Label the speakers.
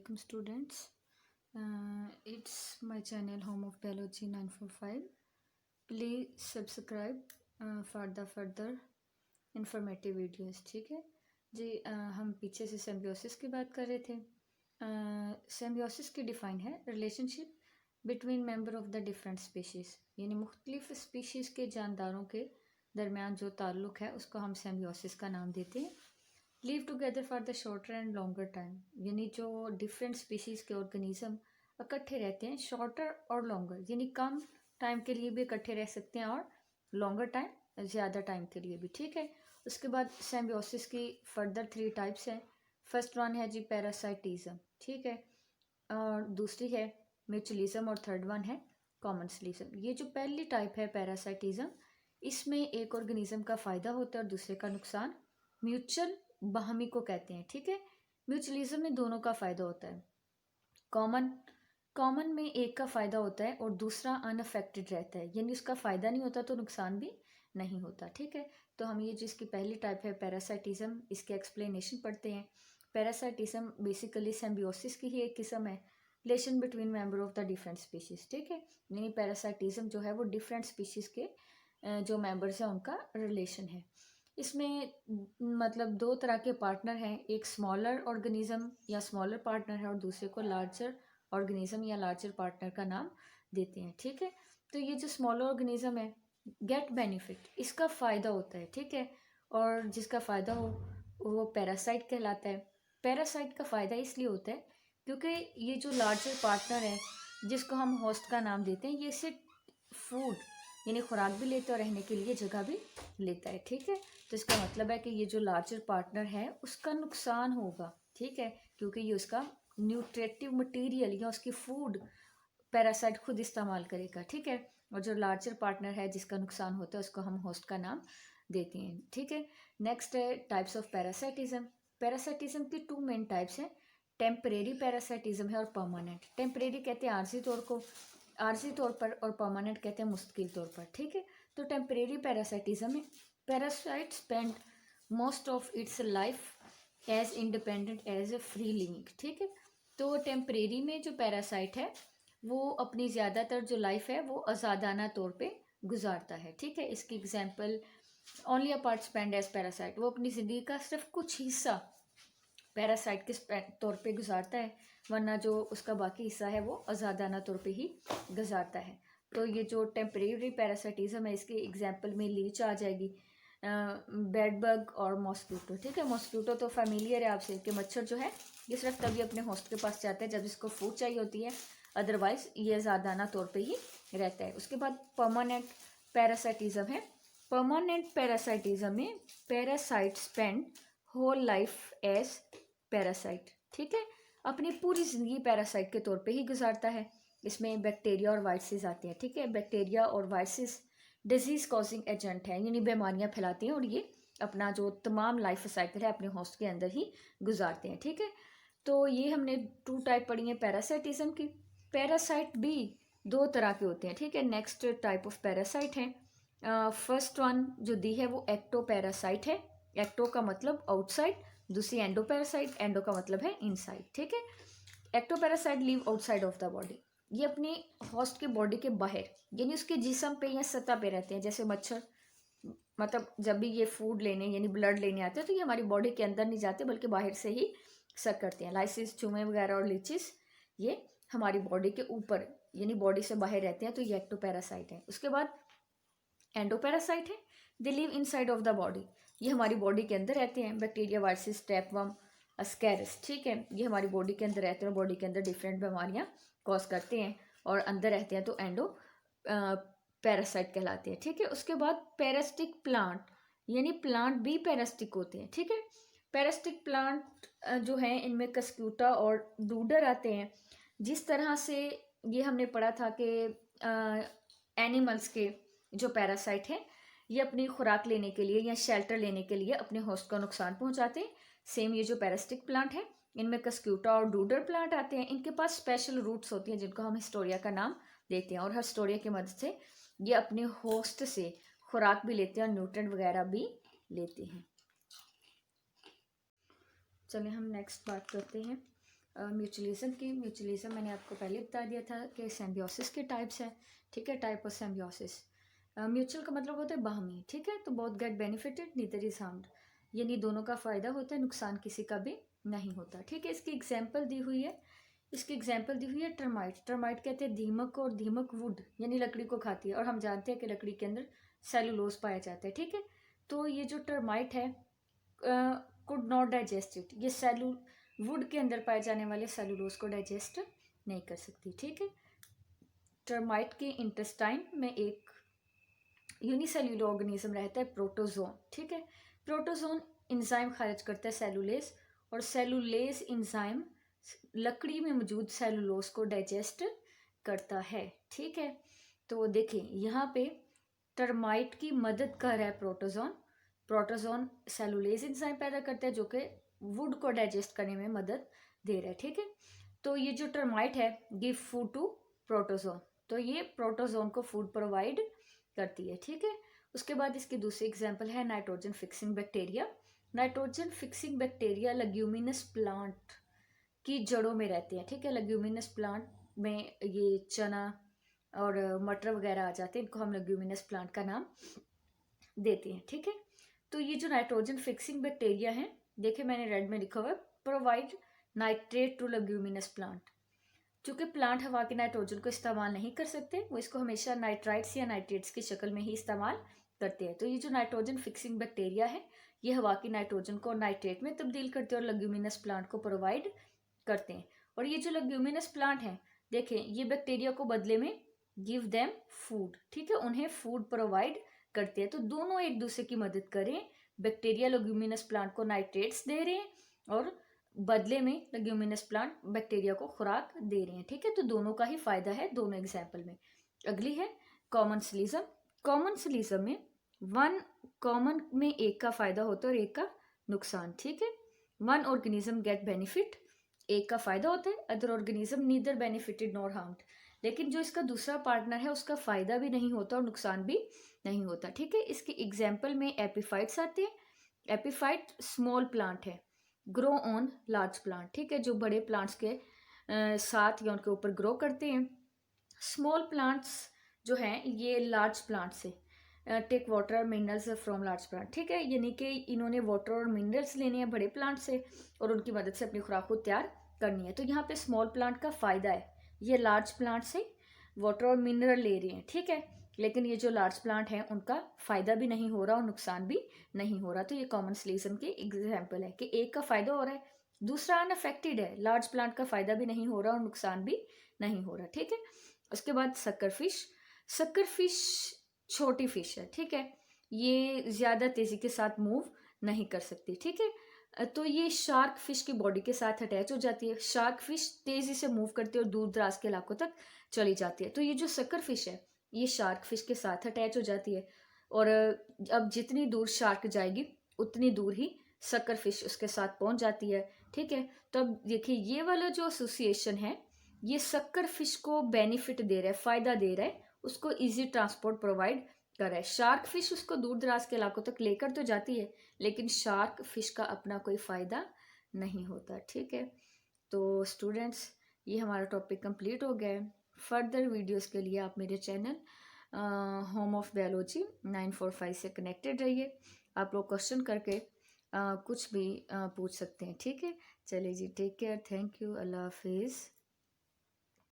Speaker 1: welcome students. It's my channel Home of Biology 945. Please subscribe for the further informative videos. ठीक है जी। हम पीछे से सिम्बियोसिस की बात कर रहे थे। सिम्बियोसिस की डिफाइन है relationship between member of the different species, यानी मुख्तलिफ स्पीशीज़ के जानदारों के दरमियान जो ताल्लुक़ है उसको हम सिम्बियोसिस का नाम देते हैं। Live together for the shorter and longer time, यानी जो डिफरेंट स्पीशीज़ के ऑर्गेनिज्म इकट्ठे रहते हैं शॉर्टर और लॉन्गर, यानी कम टाइम के लिए भी इकट्ठे रह सकते हैं और लॉन्गर टाइम ज़्यादा टाइम के लिए भी। ठीक है, उसके बाद सिम्बियोसिस की फर्दर 3 टाइप्स हैं। फर्स्ट वन है जी पैरासाइटिज्म, ठीक है, और दूसरी है म्यूचुअलिज्म और थर्ड वन है कॉमन्सलिज्म। ये जो पहली टाइप है पैरासाइटिज्म, इसमें एक ऑर्गेनिज्म का फ़ायदा होता है और दूसरे का नुकसान। म्यूचुअल बाहमी को कहते हैं। ठीक है, म्यूचुअलिज्म में दोनों का फ़ायदा होता है। कॉमन में एक का फ़ायदा होता है और दूसरा अनअफेक्टेड रहता है, यानी उसका फ़ायदा नहीं होता तो नुकसान भी नहीं होता। ठीक है, तो हम ये जिसकी पहली टाइप है पैरासाइटिज्म, इसके एक्सप्लेनेशन पढ़ते हैं। पैरासाइटिज्म बेसिकली सिम्बियोसिस की ही एक किस्म है, relation between member of the different species. ठीक है, यानी पैरासाइटिज्म जो है वो डिफरेंट स्पीशीज़ के जो मेंबर्स हैं उनका रिलेशन है। इसमें मतलब 2 तरह के पार्टनर हैं, एक स्मॉलर ऑर्गेनिज्म या स्मॉलर पार्टनर है और दूसरे को लार्जर ऑर्गेनिज्म या लार्जर पार्टनर का नाम देते हैं। ठीक है, तो ये जो स्मॉलर ऑर्गेनिज्म है गेट बेनिफिट, इसका फ़ायदा होता है। ठीक है, और जिसका फ़ायदा हो वो पैरासाइट कहलाता है। पैरासाइट का फ़ायदा इसलिए होता है क्योंकि ये जो लार्जर पार्टनर है जिसको हम होस्ट का नाम देते हैं, ये सिर्फ फूड यानी खुराक भी लेता है और रहने के लिए जगह भी लेता है। ठीक है, तो इसका मतलब है कि ये जो लार्जर पार्टनर है उसका नुकसान होगा। ठीक है, क्योंकि ये उसका न्यूट्रिटिव मटेरियल या उसकी फूड पैरासाइट खुद इस्तेमाल करेगा। ठीक है, और जो लार्जर पार्टनर है जिसका नुकसान होता है उसको हम होस्ट का नाम देते हैं। ठीक है, नेक्स्ट है टाइप्स ऑफ पैरासाइटिज्म। पैरासाइटिज्म की 2 मेन टाइप्स हैं, टेम्परेरी पैरासाइटिज्म है और परमानेंट। टेम्परेरी कहते हैं आर्जी तौर पर और परमानेंट कहते हैं मुस्तकिल तौर पर। ठीक है, तो टेम्परेरी पैरासाइटिज्म में parasite spend most of its life as independent as a free living. ठीक है, तो टेम्परेरी में जो पैरासाइट है वो अपनी ज़्यादातर जो लाइफ है वो आज़ादाना तौर पे गुजारता है। ठीक है, इसकी example only a part spend as parasite, वो अपनी ज़िंदगी का सिर्फ कुछ हिस्सा पैरासाइट के तौर पे गुजारता है, वरना जो उसका बाकी हिस्सा है वो आज़ादाना तौर पे ही गुजारता है। तो ये जो टेम्परेरी पैरासाइटिज्म है इसके एग्जांपल में लीच आ जाएगी, बेड बग और मॉस्किटो। ठीक है, मॉस्किटो तो फैमिलियर है आपसे कि मच्छर जो है ये सिर्फ तभी अपने होस्ट के पास जाता है जब इसको फूड चाहिए होती है, अदरवाइज ये आज़ादाना तौर पे ही रहता है। उसके बाद परमानेंट पैरासाइटिज्म है। परमानेंट पैरासाइटिज्म में parasite spend whole life as parasite. ठीक है, अपनी पूरी ज़िंदगी पैरासाइट के तौर पे ही गुजारता है। इसमें बैक्टीरिया और वायरसेस आते हैं। ठीक है, बैक्टीरिया और वायरसेस डिजीज कॉजिंग एजेंट है, यानी बीमारियां फैलाती हैं और ये अपना जो तमाम लाइफ साइकिल है अपने होस्ट के अंदर ही गुजारते हैं। ठीक है, तो ये हमने 2 टाइप पढ़ी हैं पैरासाइटिज्म की। पैरासाइट भी 2 तरह के होते हैं। ठीक है, नेक्स्ट टाइप ऑफ पैरासाइट है, फर्स्ट वन जो दी है वो एक्टो पैरासाइट है। एक्टो का मतलब आउटसाइड, दूसरी एंडो पैरासाइट, एंडो का मतलब है इनसाइड। ठीक है, ectoparasite live outside of the body, ये अपने होस्ट के बॉडी के बाहर यानी उसके जिस्म पे या सतह पे रहते हैं। जैसे मच्छर, मतलब जब भी ये फूड लेने यानी ब्लड लेने आते हैं तो ये हमारी बॉडी के अंदर नहीं जाते बल्कि बाहर से ही सक करते हैं। लाइसिस, चूहे वगैरह और लीचिस ये हमारी बॉडी के ऊपर यानी बॉडी से बाहर रहते हैं, तो ये एक्टो पैरासाइट है। उसके बाद एंडो पैरासाइट है, they live inside of the body, ये हमारी बॉडी के अंदर रहते हैं। Bacteria, viruses, tapeworm, ascaris. ठीक है, ये हमारी बॉडी के अंदर रहते हैं और बॉडी के अंदर डिफरेंट बीमारियां कॉज करते हैं और अंदर रहते हैं, तो एंडो पैरासाइट कहलाते हैं। ठीक है, उसके बाद पैरासिटिक प्लांट, यानी प्लांट भी पैरासिटिक होते हैं। ठीक है, पैरासिटिक प्लांट जो हैं इनमें कस्क्यूटा और डूडर आते हैं। जिस तरह से ये हमने पढ़ा था कि एनिमल्स के जो पैरासाइट हैं ये अपनी खुराक लेने के लिए या शेल्टर लेने के लिए अपने होस्ट को नुकसान पहुंचाते हैं, सेम ये जो पैरासिटिक प्लांट है इनमें कस्क्यूटा और डूडर प्लांट आते हैं। इनके पास स्पेशल रूट्स होती हैं जिनको हम हिस्टोरिया का नाम देते हैं और हिस्टोरिया की मदद से ये अपने होस्ट से खुराक भी लेते हैं और न्यूट्रिएंट वगैरह भी लेते हैं। चलिए हम नेक्स्ट बात करते हैं म्यूचुअलिज्म मैंने आपको पहले बता दिया था कि सिम्बियोसिस के टाइप्स हैं, ठीक है, टाइप ऑफ सिम्बियोसिस। म्यूचुअल का मतलब होता है बाहमी, ठीक है, तो both get benefited neither is harmed, यानी दोनों का फ़ायदा होता है, नुकसान किसी का भी नहीं होता, ठीक है। इसकी एग्जाम्पल दी हुई है, टर्माइट। टर्माइट कहते हैं दीमक, और दीमक वुड यानी लकड़ी को खाती है, और हम जानते हैं कि लकड़ी के अंदर सेलुलोज पाया जाता है, ठीक है। तो ये जो टर्माइट है कुड नॉट डाइजेस्ट इट, ये वुड के अंदर पाए जाने वाले सेलुलोज को डाइजेस्ट नहीं कर सकती, ठीक है। टर्माइट के इंटेस्टाइन में एक यूनिसेल्युलर ऑर्गेनिज्म रहता है, प्रोटोजोन, ठीक है। प्रोटोजोन इंजाइम खारिज करता है सेलुलेज, और सेलुलेज इंजाइम लकड़ी में मौजूद सेलुलोज को डाइजेस्ट करता है, ठीक है। तो देखिए यहाँ पे टर्माइट की मदद कर रहा है प्रोटोजोन। प्रोटोजोन सेलुलेज इंजाइम पैदा करता है जो कि वुड को डाइजेस्ट करने में मदद दे रहा है, ठीक है। तो ये जो टर्माइट है गिव फूड टू प्रोटोजोन, तो ये प्रोटोजोन को फूड प्रोवाइड करती है, ठीक है। उसके बाद इसकी दूसरी एग्जांपल है nitrogen fixing bacteria. Nitrogen fixing bacteria leguminous plant की जड़ों में रहते हैं, ठीक है। लेग्यूमिनस प्लांट में ये चना और मटर वगैरह आ जाते हैं, इनको हम लेग्यूमिनस प्लांट का नाम देते हैं, ठीक है। तो ये जो नाइट्रोजन फिक्सिंग बैक्टीरिया है, देखिए मैंने रेड में लिखा हुआ है provide nitrate to leguminous plant. चूंकि प्लांट हवा के नाइट्रोजन को इस्तेमाल नहीं कर सकते, वो इसको हमेशा नाइट्राइट्स या नाइट्रेट्स की शक्ल में ही इस्तेमाल करते हैं। तो ये जो नाइट्रोजन फिक्सिंग बैक्टीरिया है, ये हवा की नाइट्रोजन को नाइट्रेट में तब्दील करते हैं और लेग्यूमिनस प्लांट को प्रोवाइड करते हैं। और ये जो लेग्यूमिनस प्लांट है, देखें ये बैक्टीरिया को बदले में गिव देम फूड, ठीक है, उन्हें फूड प्रोवाइड करते हैं। तो दोनों एक दूसरे की मदद करें, बैक्टीरिया लेग्यूमिनस प्लांट को नाइट्रेट्स दे रहे हैं और बदले में लेग्यूमिनस प्लांट बैक्टीरिया को खुराक दे रहे हैं, ठीक है। तो दोनों का ही फायदा है दोनों एग्जाम्पल में। अगली है कॉमनसलिज्म। कॉमनसलिज्म में कॉमन में एक का फायदा होता है और एक का नुकसान, ठीक है। वन ऑर्गेनिज्म गेट बेनिफिट, एक का फायदा होता है, other organism neither benefited nor harmed, लेकिन जो इसका दूसरा पार्टनर है उसका फायदा भी नहीं होता और नुकसान भी नहीं होता, ठीक है। इसके एग्जाम्पल में एपीफाइट्स आते हैं। एपीफाइट स्मॉल प्लांट है, ग्रो ऑन लार्ज प्लांट, ठीक है, जो बड़े प्लांट्स के साथ या उनके ऊपर ग्रो करते हैं। स्मॉल प्लांट्स जो हैं ये लार्ज प्लांट से टेक वाटर और मिनरल्स फ्रॉम लार्ज प्लांट, ठीक है, यानी कि इन्होंने वाटर और मिनरल्स लेने हैं बड़े प्लांट से और उनकी मदद से अपनी खुराक को तैयार करनी है। तो यहाँ पे स्मॉल प्लांट का फायदा है, ये लार्ज प्लांट से वाटर और मिनरल ले रहे हैं, ठीक है, लेकिन ये जो लार्ज प्लांट हैं उनका फायदा भी नहीं हो रहा और नुकसान भी नहीं हो रहा। तो ये कॉमनसलिज्म की एग्जाम्पल है कि एक का फायदा हो रहा है, दूसरा अनअफेक्टेड है, लार्ज प्लांट का फायदा भी नहीं हो रहा और नुकसान भी नहीं हो रहा, ठीक है। उसके बाद सक्कर फिश छोटी फिश है, ठीक है, ये ज्यादा तेजी के साथ मूव नहीं कर सकती, ठीक है। तो ये शार्क फिश की बॉडी के साथ अटैच हो जाती है। शार्क फिश तेजी से मूव करती है और दूर दराज के इलाकों तक चली जाती है। तो ये जो सक्कर फिश है ये शार्क फिश के साथ अटैच हो जाती है और अब जितनी दूर शार्क जाएगी उतनी दूर ही सक्कर फिश उसके साथ पहुंच जाती है, ठीक है। तो अब देखिए ये वाला जो एसोसिएशन है ये सक्कर फिश को बेनिफिट दे रहा है, फायदा दे रहा है, उसको इजी ट्रांसपोर्ट प्रोवाइड कर रहा है। शार्क फिश उसको दूर दराज के इलाकों तक लेकर तो जाती है लेकिन शार्क फिश का अपना कोई फायदा नहीं होता, ठीक है। तो स्टूडेंट्स ये हमारा टॉपिक कंप्लीट हो गया है। फर्दर वीडियोस के लिए आप मेरे चैनल होम ऑफ बायोलॉजी 945 से कनेक्टेड रहिए। आप लोग क्वेश्चन करके कुछ भी पूछ सकते हैं, ठीक है। चलिए जी, टेक केयर, थैंक यू, अल्लाह हाफिज़।